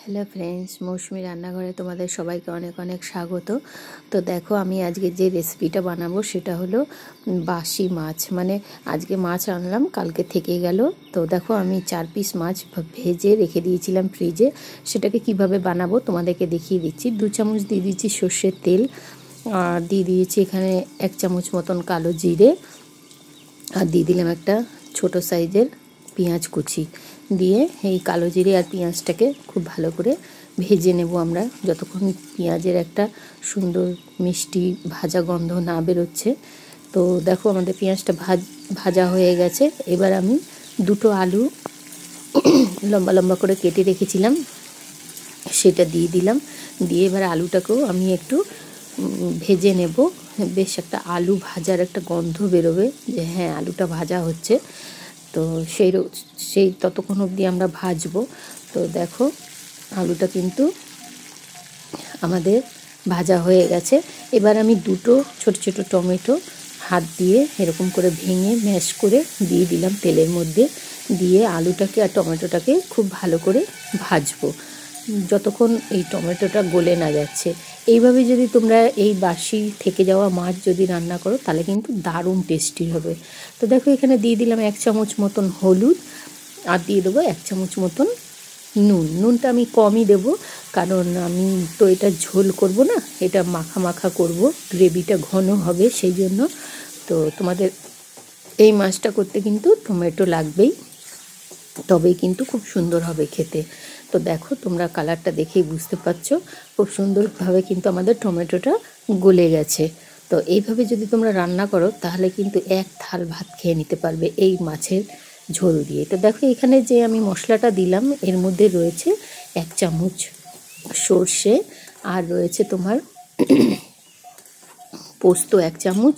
Hello friends, मौसुमी रान्नाघरे तुम्हारे सबाइके अनेक अनेक स्वागत। तो देखो आमी आज के जे रेसिपिटा बनाबो सेटा हलो बासी माछ। माने आज के माछ आनलाम कालके थेके गेलो। तो देखो आमी 4 पिस माछ भेजे रेखे दिएछिलाम फ्रिजे। सेटाके किभाबे बानाबो तोमादेरके देखिए दिচ্ছি। 2 चामच दिए दिएछि सर्षेर तेल और दिए दिएछि एखाने 1 चामच मतन कालो जिरे और दिए दिलाम एकटा छोटो साइजेर पेঁয়াজ কুচি দিয়ে এই কালো জিরে আর পেঁয়াজটাকে খুব ভালো করে ভেজে নেব আমরা, যতক্ষণ পেঁয়াজের একটা সুন্দর মিষ্টি ভাজা গন্ধ না বেরোচ্ছে। তো দেখো আমাদের পেঁয়াজটা ভাজা হয়ে গেছে। এবার আমি দুটো আলু লম্বা লম্বা করে কেটে রেখেছিলাম সেটা দিয়ে দিলাম। দিয়ে এবার আলুটাকেও আমি একটু ভেজে নেব। বেশ একটা আলু ভাজার একটা গন্ধ বেরোবে যে হ্যাঁ আলুটা ভাজা হচ্ছে। তো সেই ততক্ষণ অবধি আমরা ভাজবো। তো দেখো আলুটা কিন্তু আমাদের ভাজা হয়ে গেছে। এবার আমি দুটো ছোট ছোট টমেটো হাত দিয়ে এরকম করে ভেঙে ম্যাশ করে দিয়ে দিলাম তেলের মধ্যে। দিয়ে আলুটাকে আর টমেটোটাকে খুব ভালো করে ভাজবো যতক্ষণ এই টমেটোটা গলে না যাচ্ছে। এইভাবে যদি তোমরা এই বাসি থেকে যাওয়া মাছ যদি রান্না করো তাহলে কিন্তু দারুণ টেস্টি হবে। তো দেখো এখানে দিয়ে দিলাম 1 চামচ মতন হলুদ আর দিয়ে দেবো 1 চামচ মতন নুন। নুনটা আমি কমই দেব কারণ আমি তো এটা ঝোল করব না, এটা মাখা মাখা করব, গ্রেভিটা ঘন হবে সেই জন্য। তো তোমাদের এই মাছটা করতে কিন্তু টমেটো লাগবেই, তবেই কিন্তু খুব সুন্দর হবে খেতে। তো দেখো তোমরা কালারটা দেখেই বুঝতে পারছো খুব সুন্দরভাবে কিন্তু আমাদের টমেটোটা গলে গেছে। তো এইভাবে যদি তোমরা রান্না করো তাহলে কিন্তু এক থাল ভাত খেয়ে নিতে পারবে এই মাছের ঝোল দিয়ে। তো দেখো এখানে যে আমি মশলাটা দিলাম এর মধ্যে রয়েছে 1 চামচ সর্ষে আর রয়েছে তোমার পোস্ত 1 চামচ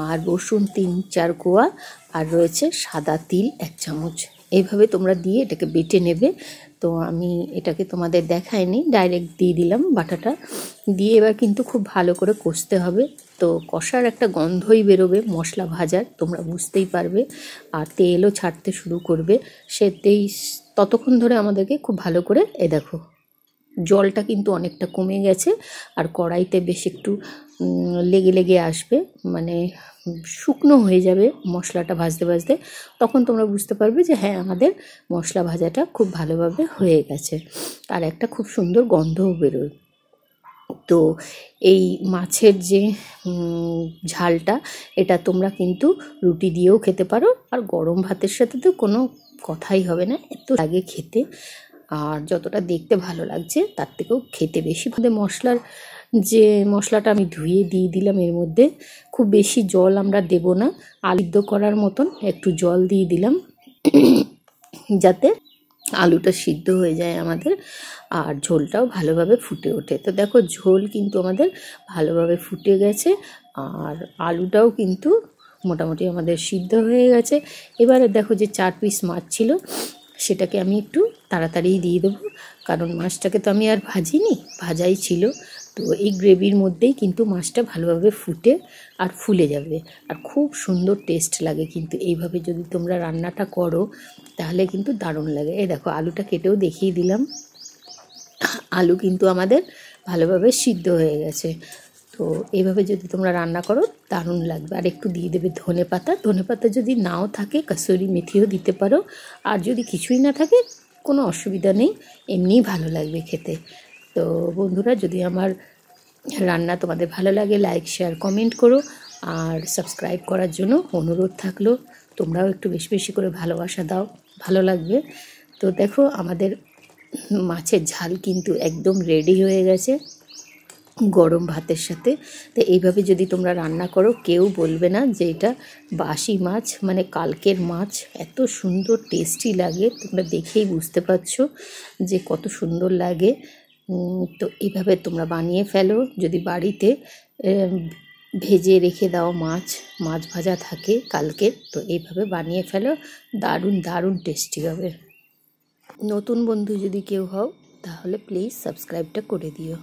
আর রসুন 3-4 কোয়া আর রয়েছে সাদা তিল 1 চামচ। এইভাবে তোমরা দিয়ে এটাকে বেটে নেবে। তো আমি এটাকে তোমাদের দেখাইনি, ডাইরেক্ট দিয়ে দিলাম বাটাটা। দিয়ে এবার কিন্তু খুব ভালো করে কষতে হবে। তো কষার একটা গন্ধই বেরোবে মশলা ভাজার, তোমরা বুঝতেই পারবে। আর তেলও ছাড়তে শুরু করবে সেটাই, ততক্ষণ ধরে আমাদেরকে খুব ভালো করে দেখো জলটা কিন্তু অনেকটা কমে গেছে আর কড়াইতে বেশ একটু লেগে লেগে আসবে, মানে শুকনো হয়ে যাবে মশলাটা ভাজতে ভাজতে। তখন তোমরা বুঝতে পারবে যে হ্যাঁ আমাদের মশলা ভাজাটা খুব ভালোভাবে হয়ে গেছে আর একটা খুব সুন্দর গন্ধও বেরোয়। তো এই মাছের যে ঝালটা এটা তোমরা কিন্তু রুটি দিয়েও খেতে পারো আর গরম ভাতের সাথে তো কোনো কথাই হবে না, এত লাগে খেতে। আর যতটা দেখতে ভালো লাগছে তার থেকেও খেতে বেশি ভালো। মশলাটা আমি ধুয়ে দিয়ে দিলাম এর মধ্যে। খুব বেশি জল আমরা দেব না, আলুদ্ধ করার মতন একটু জল দিয়ে দিলাম যাতে আলুটা সিদ্ধ হয়ে যায় আমাদের আর ঝোলটাও ভালোভাবে ফুটে ওঠে। তো দেখো ঝোল কিন্তু আমাদের ভালোভাবে ফুটে গেছে আর আলুটাও কিন্তু মোটামুটি আমাদের সিদ্ধ হয়ে গেছে। এবারে দেখো যে 4 পিস মাছ ছিল সেটাকে আমি একটু তাড়াতাড়ি দিয়ে দেবো কারণ মাছটাকে তো আমি আর ভাজিনি, ভাজাই ছিল। তো এই গ্রেভির মধ্যেই কিন্তু মাছটা ভালোভাবে ফুটে আর ফুলে যাবে আর খুব সুন্দর টেস্ট লাগে কিন্তু এইভাবে যদি তোমরা রান্নাটা করো তাহলে কিন্তু দারুণ লাগে। এই দেখো আলুটা কেটেও দেখিয়ে দিলাম, আলু কিন্তু আমাদের ভালোভাবে সিদ্ধ হয়ে গেছে। তো এইভাবে যদি তোমরা রান্না করো দারুণ লাগবে। আর একটু দিয়ে দেবে ধনেপাতা, ধনেপাতা যদি নাও থাকে কাসুরি মেথিও দিতে পারো। আর যদি কিছুই না থাকে কোনো অসুবিধা নেই, এমনিই ভালো লাগবে খেতে। তো বন্ধুরা যদি আমার রান্না তোমাদের ভালো লাগে লাইক শেয়ার কমেন্ট করো আর সাবস্ক্রাইব করার জন্য অনুরোধ থাকলো। তোমরাও একটু বেশি বেশি করে ভালোবাসা দাও, ভালো লাগবে। তো দেখো আমাদের মাছের ঝাল কিন্তু একদম রেডি হয়ে গেছে গরম ভাতের সাথে। তো এইভাবে যদি তোমরা রান্না করো কেউ বলবে না যে এটা বাসি মাছ, মানে কালকের মাছ। এত সুন্দর টেস্টি লাগে, তোমরা দেখেই বুঝতে পারছো যে কত সুন্দর লাগে। তো এইভাবে তোমরা বানিয়ে ফেলো যদি বাড়িতে ভেজে রেখে দাও মাছ ভাজা থাকে কালকের, তো এইভাবে বানিয়ে ফেলো, দারুণ দারুণ টেস্টি হবে। নতুন বন্ধু যদি কেউ হও তাহলে প্লিজ সাবস্ক্রাইবটা করে দিও।